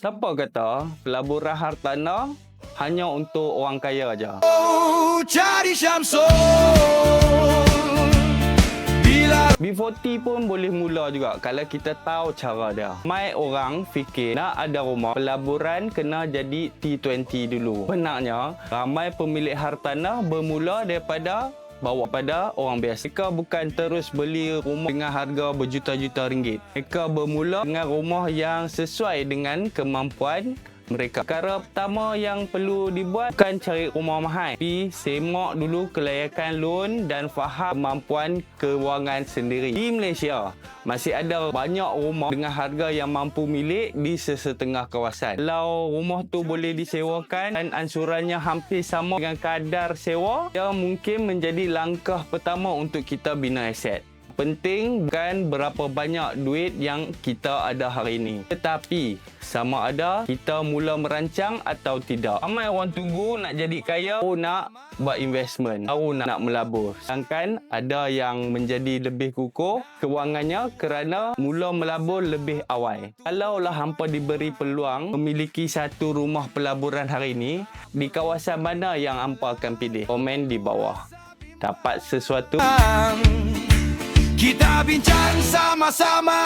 Siapa kata pelaburan hartanah hanya untuk orang kaya aja? Cari Syamsul B40 pun boleh mula juga kalau kita tahu cara dia. Ramai orang fikir nak ada rumah pelaburan kena jadi T20 dulu. Benarnya, ramai pemilik hartanah bermula daripada bawa pada orang biasa. Mereka bukan terus beli rumah dengan harga berjuta-juta ringgit. Mereka bermula dengan rumah yang sesuai dengan kemampuan mereka. Perkara pertama yang perlu dibuat bukan cari rumah mahal, tapi semak dulu kelayakan loan dan faham kemampuan kewangan sendiri. Di Malaysia, masih ada banyak rumah dengan harga yang mampu milik di sesetengah kawasan. Kalau rumah tu boleh disewakan dan ansurannya hampir sama dengan kadar sewa, ia mungkin menjadi langkah pertama untuk kita bina aset. Penting bukan berapa banyak duit yang kita ada hari ini, tetapi sama ada kita mula merancang atau tidak. Ramai orang tunggu nak jadi kaya baru nak buat investment, baru nak melabur. Sedangkan ada yang menjadi lebih kukuh kewangannya kerana mula melabur lebih awal. Kalaulah hampa diberi peluang memiliki satu rumah pelaburan hari ini, di kawasan mana yang hampa akan pilih? Komen di bawah. Dapat sesuatu? kita bincang sama-sama.